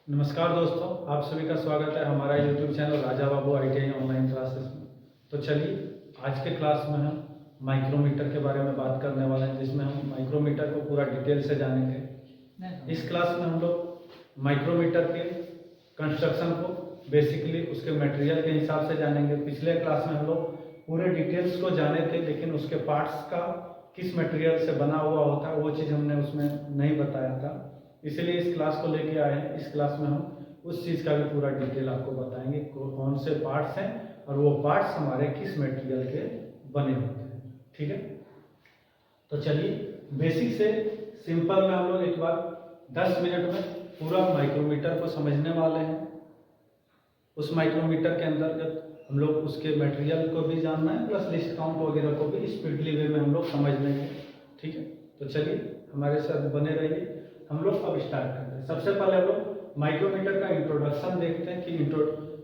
नमस्कार दोस्तों, आप सभी का स्वागत है हमारा YouTube channel Raja Babu ITI online classes में। तो चलिए आज के क्लास में हम माइक्रोमीटर के बारे में बात करने वाले हैं, जिसमें हम माइक्रोमीटर को पूरा डिटेल से जानेंगे। इस क्लास में हम लोग माइक्रोमीटर के कंस्ट्रक्शन को बेसिकली उसके मटेरियल के हिसाब से जानेंगे। पिछले क्लास में हम लोग पूरे डिटेल्स को जाने थे, लेकिन उसके पार्ट्स का किस मटेरियल से बना हुआ होता है वो चीज़ हमने उसमें नहीं बताया था, इसलिए इस क्लास को लेके आए हैं। इस क्लास में हम उस चीज़ का भी पूरा डिटेल आपको बताएंगे, कौन से पार्ट्स हैं और वो पार्ट्स हमारे किस मटेरियल के बने होते हैं। ठीक है, तो चलिए बेसिक से सिंपल में हम लोग एक बार 10 मिनट में पूरा माइक्रोमीटर को समझने वाले हैं। उस माइक्रोमीटर के अंतर्गत हम लोग उसके मटेरियल को भी जानना है, प्लस लिस्ट काउंट वगैरह को भी स्पीडली वे में हम लोग समझ लेंगे। ठीक है, तो चलिए हमारे साथ बने रहिए। हम लोग अब स्टार्ट करते हैं। सबसे पहले हम लोग माइक्रोमीटर का इंट्रोडक्शन देखते हैं कि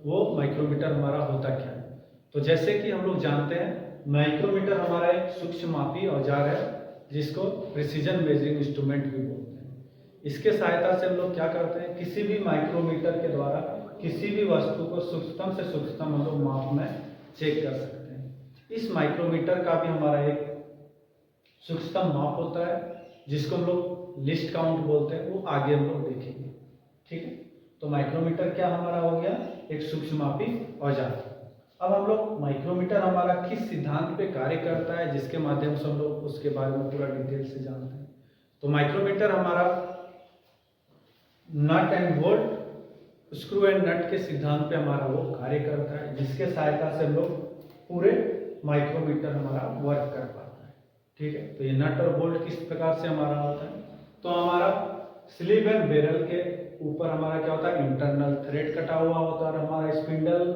वो माइक्रोमीटर हमारा होता क्या है। तो जैसे कि हम लोग जानते हैं, माइक्रोमीटर हमारा एक सूक्ष्म मापी औजार है, जिसको प्रिसीजन मेजरिंग इंस्ट्रूमेंट भी बोलते हैं। इसके सहायता से हम लोग क्या करते हैं, किसी भी माइक्रोमीटर के द्वारा किसी भी वस्तु को सूक्ष्मतम से सूक्ष्मतम हम लोग माप में चेक कर सकते हैं। इस माइक्रोमीटर का भी हमारा एक सूक्ष्मतम माप होता है, जिसको हम लोग लिस्ट काउंट बोलते हैं, वो आगे हम लोग देखेंगे। ठीक है, तो माइक्रोमीटर क्या हमारा हो गया, एक सूक्ष्म मापी औजार। अब हम लोग माइक्रोमीटर हमारा किस सिद्धांत पे कार्य करता है, जिसके माध्यम से हम लोग उसके बारे में पूरा डिटेल से जानते हैं। तो माइक्रोमीटर हमारा nut and bolt, screw and nut के सिद्धांत पे हमारा वो कार्य करता है, जिसके सहायता से हम लोग पूरे माइक्रोमीटर हमारा वर्क कर पाता है। ठीक है, तो ये नट और बोल्ट किस प्रकार से हमारा होता है, तो हमारा स्लीव एंड बैरल के ऊपर हमारा क्या होता है, इंटरनल थ्रेड कटा हुआ होता है, और हमारा स्पिंडल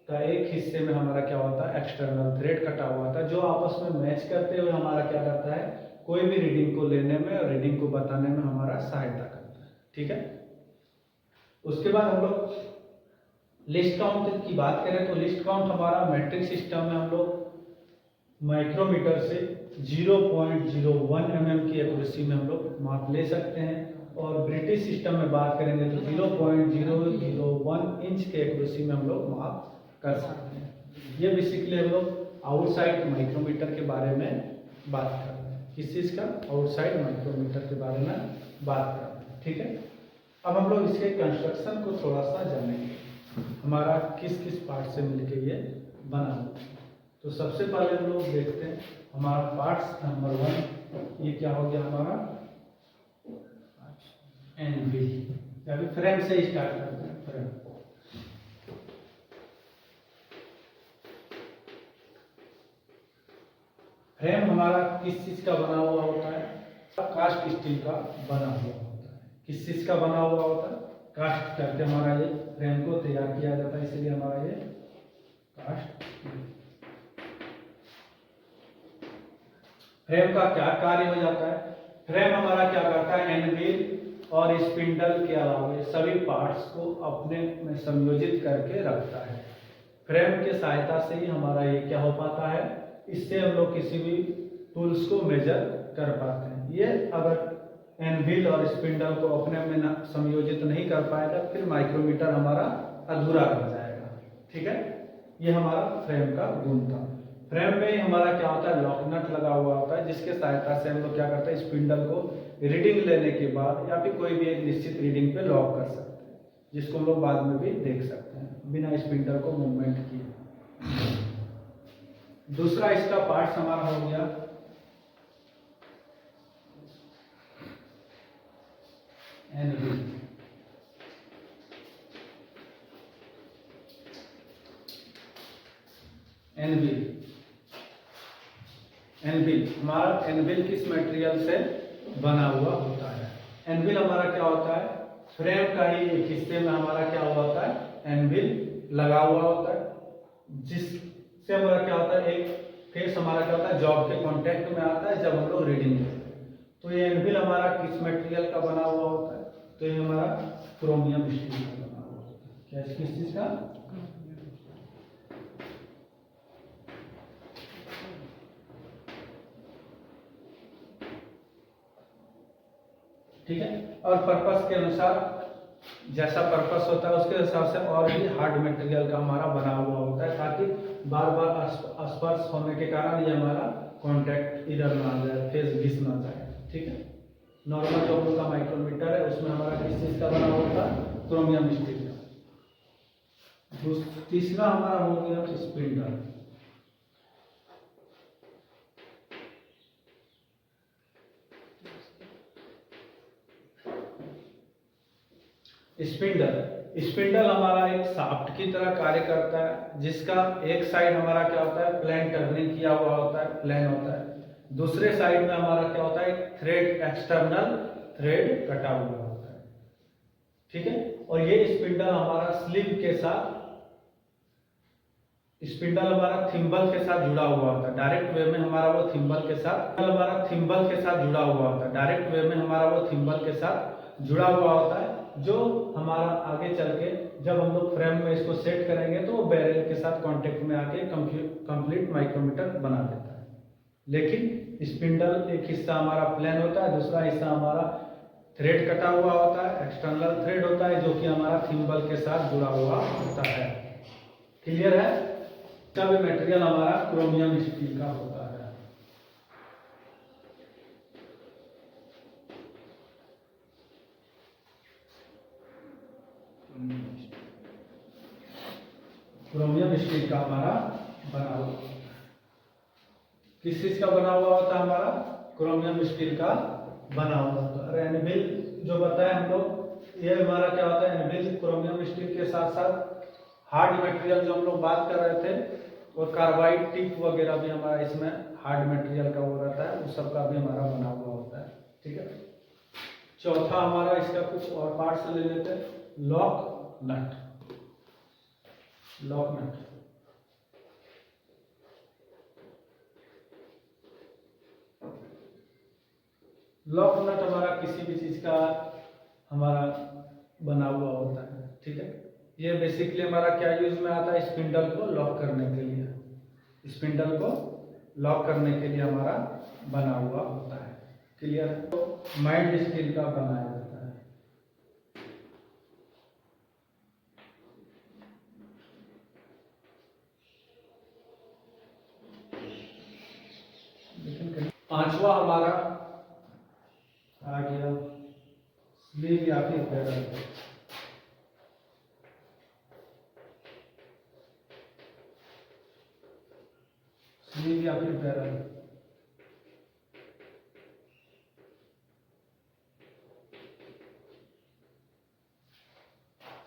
का एक हिस्से में हमारा क्या होता है, एक्सटर्नल थ्रेड कटा हुआ होता है, जो आपस में मैच करते हुए हमारा क्या करता है, कोई भी रीडिंग को लेने में और रीडिंग को बताने में हमारा सहायता करता है। ठीक है, उसके बाद हम लोग लिस्ट काउंट की बात करें, तो लिस्ट काउंट हमारा मैट्रिक सिस्टम में हम लोग माइक्रोमीटर से 0.01 mm की एक्यूरेसी में हम लोग माप ले सकते हैं, और ब्रिटिश सिस्टम में बात करेंगे तो 0.001 इंच के एक्यूरेसी में हम लोग माप कर सकते हैं। ये बेसिकली हम लोग आउटसाइड माइक्रोमीटर के बारे में बात कर रहे हैं। किस चीज़ का, आउटसाइड माइक्रोमीटर के बारे में बात कर रहे हैं। ठीक है, अब हम लोग इसके कंस्ट्रक्शन को थोड़ा सा जानेंगे, हमारा किस किस पार्ट से मिलके ये बना हुआ है। तो सबसे पहले हम लोग देखते हैं हमारा पार्ट्स नंबर 1, ये क्या हो गया हमारा एनविल। अभी फ्रेम से स्टार्ट करते हैं। फ्रेम हमारा किस चीज का बना हुआ होता है, कास्ट स्टील का बना हुआ होता है। किस चीज का बना हुआ होता है, कास्ट करके हमारा ये फ्रेम को तैयार किया जाता है, इसलिए हमारा ये कास्ट। फ्रेम का क्या कार्य हो जाता है, फ्रेम हमारा क्या करता है, एनविल और स्पिंडल के अलावा सभी पार्ट्स को अपने में संयोजित करके रखता है। फ्रेम के सहायता से ही हमारा ये क्या हो पाता है, इससे हम लोग किसी भी टूल्स को मेजर कर पाते हैं। ये अगर एनविल और स्पिंडल को अपने में संयोजित नहीं कर पाएगा, फिर माइक्रोमीटर हमारा अधूरा रह जाएगा। ठीक है, ये हमारा फ्रेम का गुण था। फ्रेम में ही हमारा क्या होता है, लॉक नट लगा हुआ होता है, जिसके सहायता से हम लोग क्या करते हैं, स्पिंडल को रीडिंग लेने के बाद या फिर कोई भी एक निश्चित रीडिंग पे लॉक कर सकते हैं, जिसको हम लोग बाद में भी देख सकते हैं बिना स्पिंडल को मूवमेंट किए। दूसरा इसका पार्ट्स हमारा हो गया एनविल। एनविल हमारा एनविल किस मटेरियल से बना हुआ होता है, एनविल हमारा क्या होता है, फ्रेम का ही एक हिस्से में हमारा क्या हुआ होता है, एनविल लगा हुआ होता है, जिससे हमारा क्या होता है, एक फेस हमारा क्या होता है, जॉब के कांटेक्ट में आता है जब हम लोग रीडिंग लेते हैं। तो ये एनविल हमारा किस मटेरियल का बना हुआ होता है, तो ये हमारा क्रोमियम स्टील का बना हुआ होता है। क्या किस चीज का, ठीक है, और पर्पस के अनुसार जैसा पर्पस होता है उसके हिसाब से और भी हार्ड मटेरियल का हमारा बना हुआ होता है, ताकि बार बार स्पर्श होने के कारण ये हमारा कॉन्टैक्ट इधर ना आ जाए, फेस घिस ना जाए। ठीक है। नॉर्मल जो हम लोग का माइक्रोमीटर है उसमें हमारा किस चीज का बना होता है? क्रोमियम स्टील का। तीसरा हमारा हो गया स्पिंडल। स्पिंडल हमारा एक शाफ्ट की तरह कार्य करता है, जिसका एक साइड हमारा क्या होता है? प्लेन टर्निंग किया हुआ होता है, प्लेन होता है। दूसरे साइड में हमारा क्या होता है? थ्रेड, एक्सटर्नल थ्रेड कटा हुआ होता है। ठीक है। और ये स्पिंडल हमारा स्लीव के साथ, स्पिंडल हमारा थिम्बल के साथ जुड़ा हुआ होता है। डायरेक्ट वे में हमारा वो थिम्बल के साथ, हमारा थिम्बल के साथ जुड़ा हुआ होता है। डायरेक्ट वे में हमारा वो थिम्बल के साथ जुड़ा हुआ होता है, जो हमारा आगे चल के जब हम लोग फ्रेम में इसको सेट करेंगे तो वो बैरल के साथ कांटेक्ट में आके कंप्लीट माइक्रोमीटर बना देता है। लेकिन स्पिंडल एक हिस्सा हमारा प्लेन होता है, दूसरा हिस्सा हमारा थ्रेड कटा हुआ होता है, एक्सटर्नल थ्रेड होता है, जो कि हमारा थिम्बल के साथ जुड़ा हुआ होता है। क्लियर है? इसका भी मटेरियल हमारा क्रोमियम स्टील का होता है। क्रोमियम स्टील का हमारा बना हुआ, किस चीज का बना हुआ होता है? हमारा क्रोमियम स्टील का बना हुआ होता है। एनविल जो बताया हम लोग, ये हमारा क्या होता है? एनविल क्रोमियम स्टील के साथ साथ हार्ड मटेरियल जो हम लोग बात कर रहे थे, और कार्बाइड टिप वगैरह भी हमारा इसमें हार्ड मटेरियल का वो रहता है, उस सब का भी हमारा बना हुआ होता है। ठीक है। चौथा हमारा इसका कुछ और पार्ट्स ले लेते हैं। Lock nut. लॉक नट हमारा किसी भी चीज का हमारा बना हुआ होता है। ठीक है। ये बेसिकली हमारा क्या यूज में आता है? स्पिंडल को लॉक करने के लिए, स्पिंडल को लॉक करने के लिए हमारा बना हुआ होता है। क्लियर? तो माइल्ड स्टील का बनाया जाता है। लेकिन पांचवा हमारा आ गया स्लीव या फिर बैरल। स्लीव या फिर बैरल।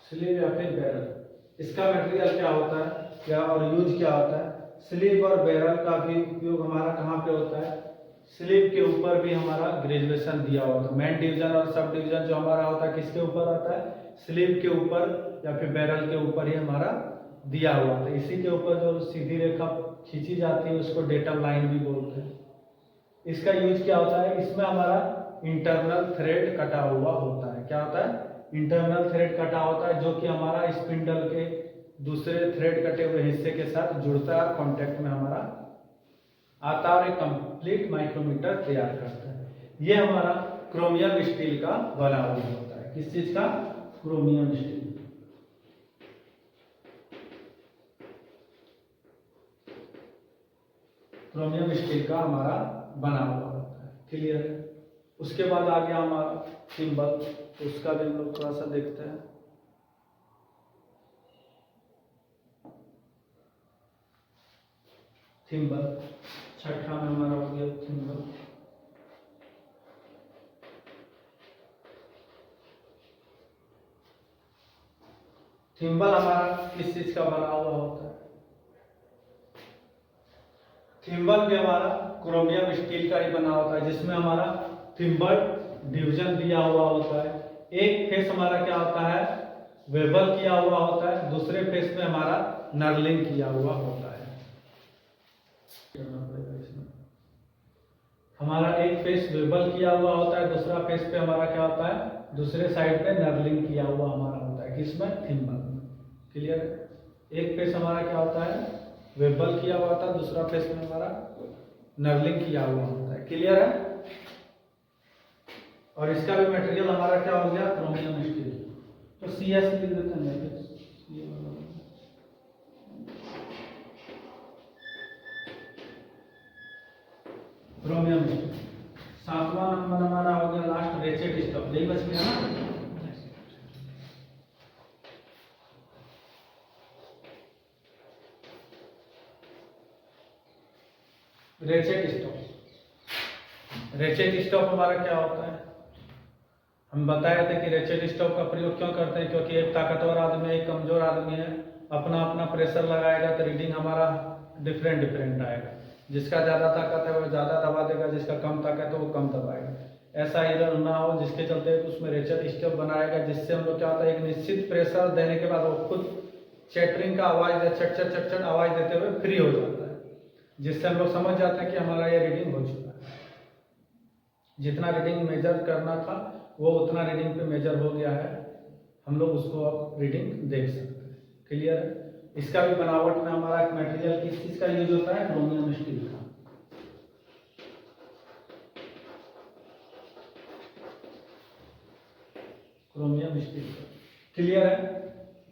स्लीव या फिर बैरल, इसका मटेरियल क्या होता है, क्या और यूज क्या होता है? स्लीव और बैरल का भी उपयोग हमारा कहाँ पे होता है? स्लीव के ऊपर भी हमारा ग्रेजुएशन दिया होता है। मेन डिवीजन और सब डिवीजन जो हमारा होता है किसके ऊपर आता है? स्लीव के ऊपर या फिर बैरल के ऊपर ही हमारा दिया हुआ था। इसी के ऊपर जो सीधी रेखा खींची जाती है उसको डेटम लाइन भी बोलते हैं। इसका यूज क्या होता है? इसमें हमारा इंटरनल थ्रेड कटा हुआ होता है। क्या होता है? इंटरनल थ्रेड कटा होता है, जो कि हमारा स्पिंडल के दूसरे थ्रेड कटे हुए हिस्से के साथ जुड़ता है, कांटेक्ट में हमारा आता है और एक कंप्लीट माइक्रोमीटर तैयार करता है। ये हमारा क्रोमियम स्टील का बना हुआ होता है। किस चीज का? Chromium steel. क्रोमियम स्टील का हमारा बना हुआ होता है। क्लियर है? उसके बाद आ गया हमारा थिम्बल, तो उसका भी हम लोग थोड़ा सा देखते हैं। थिम्बल छठा में हमारा हो गया थिम्बल। थिम्बल हमारा किस चीज का बना हुआ होता है? थिम्बल भी हमारा क्रोमियम स्टील का ही बना होता है, जिसमें हमारा थिम्बल डिवीजन दिया हुआ होता है। एक फेस हमारा क्या होता है? वेबल किया हुआ होता है, दूसरे फेस में हमारा नर्लिंग किया हुआ होता है। हमारा एक फेस वेबल किया हुआ होता है, दूसरा फेस पे हमारा क्या होता है? दूसरे साइड पे नर्लिंग किया हुआ हमारा होता है। किसमें? थिम्बल में। क्लियर? एक फेस हमारा क्या होता है? वेबल किया हुआ था, दूसरा फेस में हमारा नर्लिंग किया हुआ होता है। क्लियर है? और इसका भी मटेरियल हमारा क्या हो गया? Chromium steel. तो सी एस लिख देते हैं। Chromium steel. 7वां नंबर हमारा हो गया लास्ट रेचेट स्टफ, यही बच गया ना। Ratchet stock. रेचेट स्टॉक हमारा क्या होता है? हम बताए थे कि रेचेट स्टॉक का प्रयोग क्यों करते हैं, क्योंकि एक ताकतवर आदमी एक कमजोर आदमी है, अपना अपना प्रेशर लगाएगा तो रीडिंग हमारा डिफरेंट डिफरेंट आएगा। जिसका ज़्यादा ताकत है वो ज़्यादा दबा देगा, जिसका कम ताकत है वो कम दबाएगा। ऐसा एरर ना हो जिसके चलते उसमें रेचेट स्टॉक बनाएगा, जिससे हम लोग क्या होता है एक निश्चित प्रेशर देने के बाद वो खुद चैटरिंग का आवाज़ या चट चट चट चट आवाज़ देते हुए फ्री हो जाता है, जिससे हम लोग समझ जाते हैं कि हमारा ये रीडिंग हो चुका है। जितना रीडिंग मेजर करना था वो उतना रीडिंग पे मेजर हो गया है, हम लोग उसको अब रीडिंग देख सकते हैं। क्लियर है? इसका भी बनावट में हमारा मटेरियल किस चीज का यूज होता है? क्रोमियम स्टील का। क्रोमियम स्टील का। क्लियर है?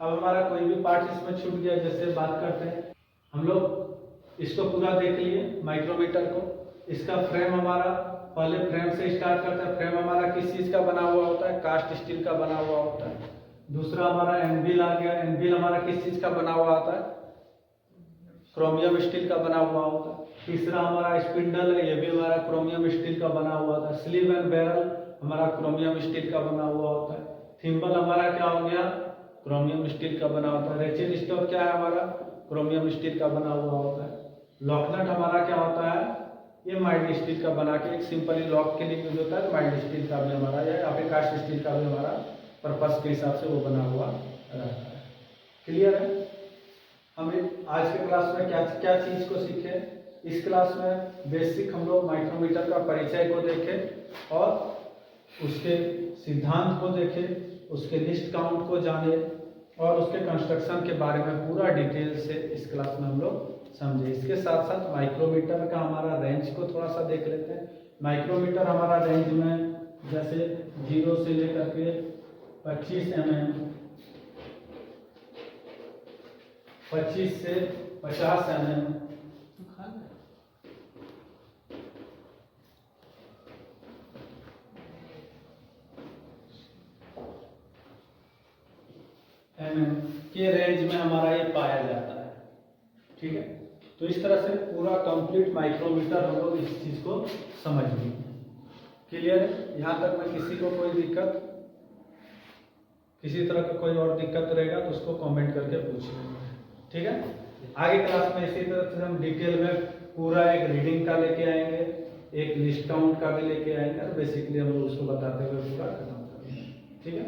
अब हमारा कोई भी पार्ट इसमें छूट गया, जैसे बात करते हैं हम लोग इसको पूरा देख लिए माइक्रोमीटर को। इसका फ्रेम हमारा, पहले फ्रेम से स्टार्ट करते हैं। फ्रेम हमारा किस चीज का बना हुआ होता है? कास्ट स्टील का बना हुआ होता है। दूसरा हमारा एनविल आ गया। एनविल हमारा किस चीज का बना हुआ होता है? क्रोमियम स्टील का बना हुआ होता है। तीसरा हमारा स्पिंडल है, ये भी हमारा क्रोमियम स्टील का बना हुआ था। स्लीव एंड बैरल हमारा क्रोमियम स्टील का बना हुआ होता है। थिम्बल हमारा क्या हो गया? क्रोमियम स्टील का बना होता है। रेचेट स्टॉक क्या है हमारा? क्रोमियम स्टील का बना हुआ होता है। लॉकनट हमारा क्या होता है? ये माइल्ड स्टील का बना के एक सिंपली लॉक के लिए यूज होता है। माइल्ड स्टील का भी हमारा या फिर कास्ट स्टील का भी हमारा पर्पस के हिसाब से वो बना हुआ रहता है। क्लियर है? हम आज के क्लास में क्या क्या चीज को सीखे? इस क्लास में बेसिक हम लोग माइक्रोमीटर का परिचय को देखे और उसके सिद्धांत को देखे, उसके लिस्ट काउंट को जाने और उसके कंस्ट्रक्शन के बारे में पूरा डिटेल से इस क्लास में हम लोग समझे। इसके साथ साथ माइक्रोमीटर का हमारा रेंज को थोड़ा सा देख लेते हैं। माइक्रोमीटर हमारा रेंज में जैसे 0 से लेकर के 25 mm, 25 से 50 mm, के रेंज में हमारा ये पाया जाता है। ठीक है, तो इस तरह से पूरा कंप्लीट माइक्रोमीटर हम लोग इस चीज को समझ लिए। क्लियर है? यहाँ तक में किसी को कोई दिक्कत, किसी तरह का कोई और दिक्कत रहेगा तो उसको कमेंट करके पूछ लेंगे। ठीक है, आगे क्लास में इसी तरह से हम डिटेल में पूरा एक रीडिंग का लेके आएंगे, एक लिस्ट काउंट का भी लेके आएंगे और बेसिकली हम लोग उसको बताते हुए पूरा खत्म करेंगे। ठीक है।